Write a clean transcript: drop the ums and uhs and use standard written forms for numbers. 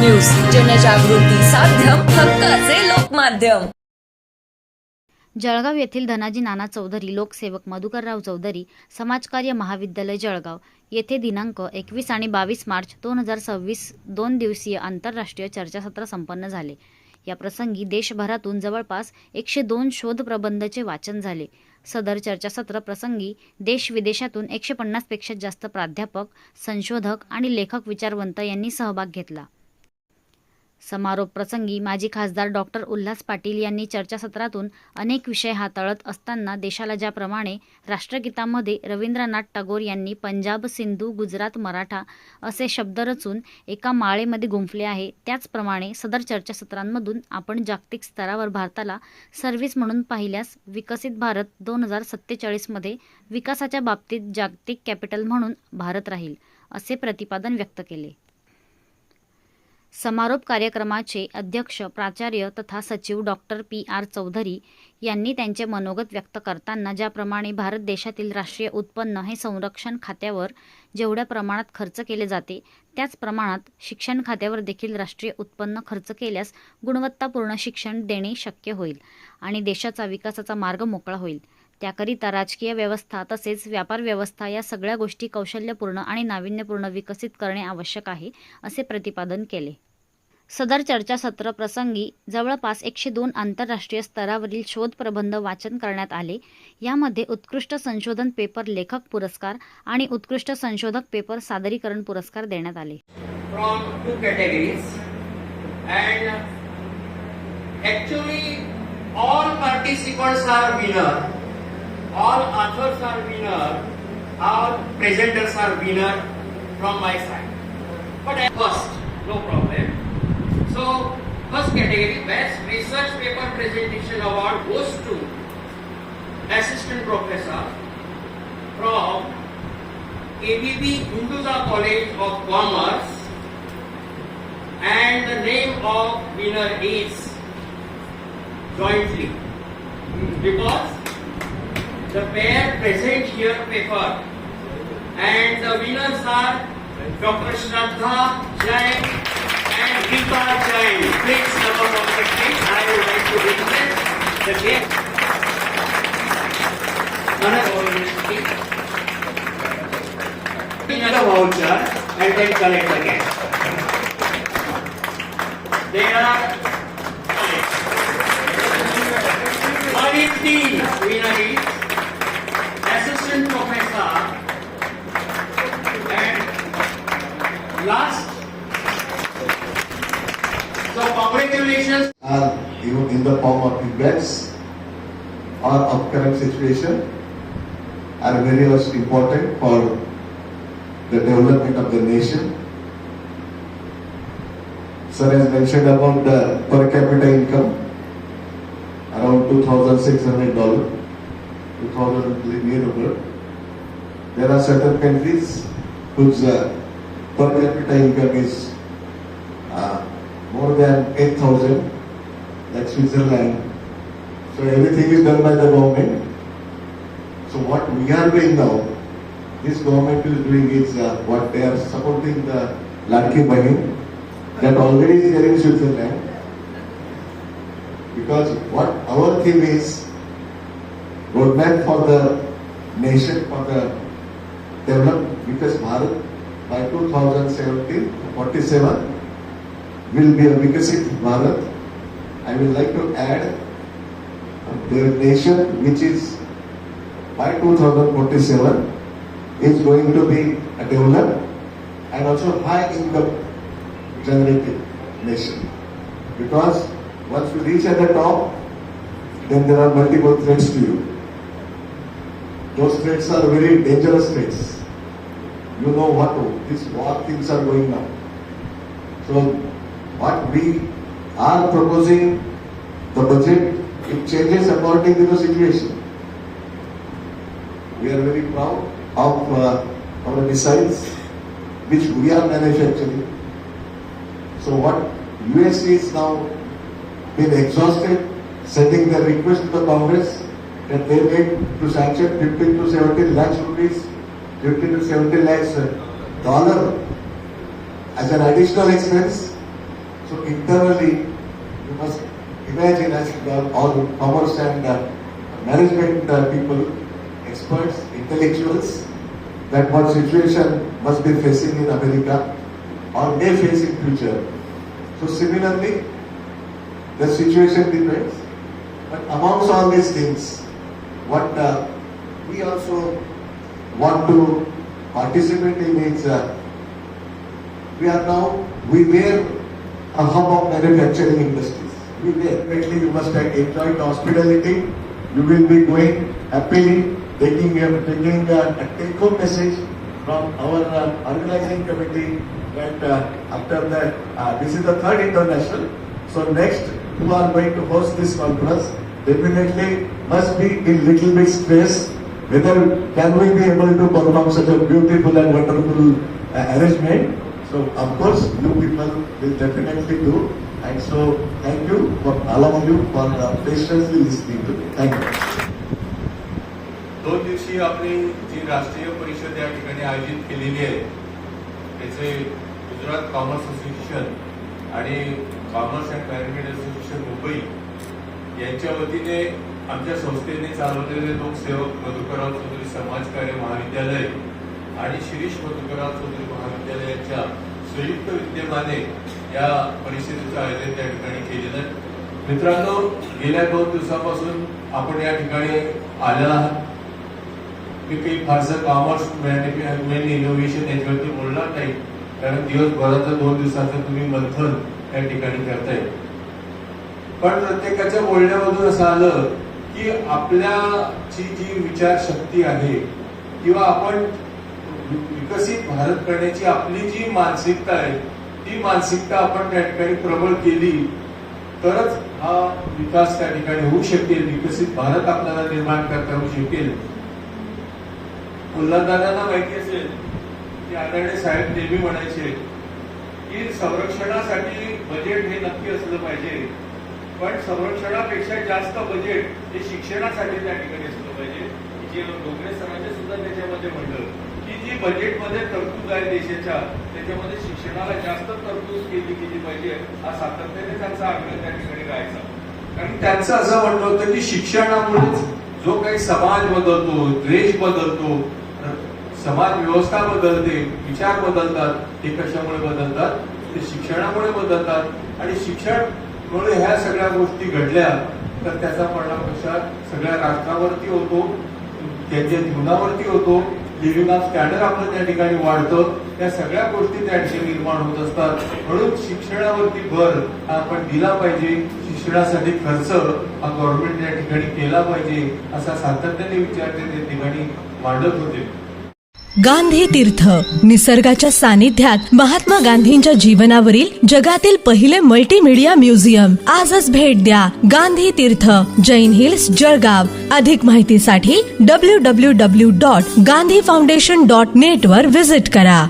News, जनजागृती साध्यम, हक्काचे लोकमाध्यम. जळगाव येथील धनाजी नाना चौधरी लोकसेवक मधुकरराव चौधरी समाजकार्य महाविद्यालय जळगाव येथे दिनांक 21 आणि 22 मार्च 2026 2 दिवसीय आंतरराष्ट्रीय चर्चासत्र संपन्न झाले. या प्रसंगी देशभरातून जवळपास 102 शोध प्रबंधचे वाचन झाले. सदर चर्चासत्र प्रसंगी देश विदेशातून 150 पेक्षा जास्त प्राध्यापक, संशोधक आणि लेखक विचारवंत यांनी सहभाग घेतला. समारोप प्रसंगी माजी खासदार डॉक्टर उल्हास पाटील यांनी चर्चासत्रातून अनेक विषय हाताळत असताना देशाला ज्याप्रमाणे राष्ट्रगीतामध्ये रवींद्रनाथ टागोर यांनी पंजाब, सिंधू, गुजरात, मराठा असे शब्द रचून एका माळेमध्ये गुंफले आहे, त्याचप्रमाणे सदर चर्चासत्रांमधून आपण जागतिक स्तरावर भारताला सर्व्हिस म्हणून पाहिल्यास विकसित भारत 2047 मध्ये विकासाच्या बाबतीत जागतिक कॅपिटल म्हणून भारत राहील, असे प्रतिपादन व्यक्त केले. समारोप कार्यक्रमाचे अध्यक्ष प्राचार्य तथा सचिव डॉक्टर PR चौधरी यांनी त्यांचे मनोगत व्यक्त करताना ज्याप्रमाणे भारत देशातील राष्ट्रीय उत्पन्न हे संरक्षण खात्यावर जेवढ्या प्रमाणात खर्च केले जाते, त्याच प्रमाणात शिक्षण खात्यावर देखील राष्ट्रीय उत्पन्न खर्च केल्यास गुणवत्तापूर्ण शिक्षण देणे शक्य होईल आणि देशाचा विकासाचा मार्ग मोकळा होईल. त्याकरिता राजकीय व्यवस्था तसेच व्यापार व्यवस्था या सगळ्या गोष्टी कौशल्यपूर्ण आणि नाविन्यपूर्ण विकसित करणे आवश्यक आहे, असे प्रतिपादन केले. सदर चर्चासत्र प्रसंगी जवळपास 102 आंतरराष्ट्रीय स्तरावरील शोध प्रबंध वाचन करण्यात आले. यामध्ये उत्कृष्ट संशोधन पेपर लेखक पुरस्कार आणि उत्कृष्ट संशोधक पेपर सादरीकरण पुरस्कार देण्यात आले. From 2 categories, and actually all participants are winner, all authors are winner, all presenters are winner from my side. But at first, no problem. So first category, best research paper presentation award goes to assistant professor from ABB Hinduja College of Commerce, and the name of winner is jointly, because the pair present here paper, and the winners are Dr. Shraddha Jain and Geeta Jain. Please come up on the stage. I would like to request the guest. Another voucher and then collect the guest. There are 118 winner is assistant professor, and last. So congratulations. Are in the form of events or of current situation are very much important for the development of the nation. Sir has mentioned about the per capita income, around $2,600, 2,000 near. There are certain countries whose per capita income is more than 8,000, like Switzerland. So everything is done by the government. So what we are doing now, this government is doing is what they are supporting the Ladki Bahin that already is there in Switzerland. Because what our theme is, roadmap for the nation, for the development, because Bharat by 2047 will be a Vikasit Bharat. I would like to add the nation which is by 2047 is going to be a developed and also high income generating nation. Because once you reach at the top, then there are multiple threats to you. Those threats are very dangerous threats. You know what these war things are going on. So what we are proposing, the budget, it changes according to the situation. We are very proud of our missiles which we are manufacturing. So what US is now been exhausted, sending the request to the Congress that they need to sanction 15 to 17 lakhs rupees, 15 to 17 lakhs dollar as an additional expense So internally, you must imagine as all commerce and management people, experts, intellectuals, that what situation must be facing in America or may face in future. So similarly, the situation depends. But amongst all these things, what we also want to participate in is we were a hub of manufacturing industries. We were. Definitely you must have enjoyed hospitality. You will be going happily, taking a take-home message from our organizing committee that after that, this is the third international. So next, who are going to host this conference, definitely must be in little bit stress. Whether can we be able to perform such a beautiful and wonderful arrangement? So of course, you people will definitely do. And so thank you for all of you for patiently listening to me. Thank you. 2 दिवसीय आपली जी राष्ट्रीय परिषद या ठिकाणी आयोजित केलेली आहे त्याचे गुजरात कॉमर्स असोसिएशन आणि commerce and management association Mumbai यांच्या वतीने आमच्या संस्थेने चालवलेले लोकसेवक मधुकरराव चौधरी समाजकार्य महाविद्यालय आणि शिरीष मधुकरराव चौधरी महाविद्यालय यांच्या संयुक्त विद्यमाने या परिषदेचं आयोजन त्या ठिकाणी केलेलं आहे. मित्रांनो, गेल्या 2 दिवसापासून आपण या ठिकाणी आलेला आहात. मी काही फारसं कॉमर्स मॅनेजमेंट इनोव्हेशन याच्यावरती बोलणार नाही, कारण दिवसभराचं 2 दिवसाचं तुम्ही मंथन या ठिकाणी करताय. पण प्रत्येकाच्या बोलण्यामधून असं आलं की आपल्याची जी विचारशक्ती आहे किंवा आपण विकसित भारत करण्याची आपली जी मानसिकता आहे ती मानसिकता आपण त्या ठिकाणी प्रबळ केली तरच हा विकास त्या ठिकाणी होऊ शकेल, विकसित भारत आपल्याला निर्माण करता येऊ शकेल. मुलांना माहिती असेल की आदरणीय साहेब नेहमी म्हणायचे की संरक्षणासाठी बजेट हे नक्की असलं पाहिजे, पण संरक्षणापेक्षा जास्त बजेट हे शिक्षणासाठी त्या ठिकाणी असलं पाहिजे. जे डोंगरे सरांचे सुद्धा त्याच्यामध्ये म्हणलं की जी बजेटमध्ये तरतूद आहे देशाच्या त्याच्यामध्ये शिक्षणाला जास्त तरतूद केली पाहिजे, हा सातत्याने त्यांचा आग्रह त्या ठिकाणी राहायचा. कारण त्यांचं असं म्हणणं होतं की शिक्षणामुळेच जो काही समाज बदलतो, देश बदलतो, समाज व्यवस्था बदलते, विचार बदलतात. हे कशामुळे बदलतात? ते शिक्षणामुळे बदलतात. आणि शिक्षणामुळे ह्या सगळ्या गोष्टी घडल्या तर त्याचा परिणाम कशा सगळ्या राष्ट्रावरती होतो, त्यांच्या जीवनावरती होतो. लिव्हिंग ऑफ स्टँडर्ड आपलं त्या ठिकाणी वाढतं. या सगळ्या गोष्टी त्या ठिकाणी निर्माण होत असतात. म्हणून शिक्षणावरती भर हा आपण दिला पाहिजे. शिक्षणासाठी खर्च हा गव्हर्नमेंट त्या ठिकाणी केला पाहिजे असा सातत्याने विचार ते त्या ठिकाणी मांडत होते. गांधी तीर्थ, निसर्गाच्या सानिध्यात महात्मा गांधींच्या जीवनावरील जगातील पहिले मल्टीमीडिया म्युझियम. आजच भेट द्या. गांधी तीर्थ, जैन हिल्स, जळगाव. अधिक माहितीसाठी www.gandhifoundation.net वर विजिट करा.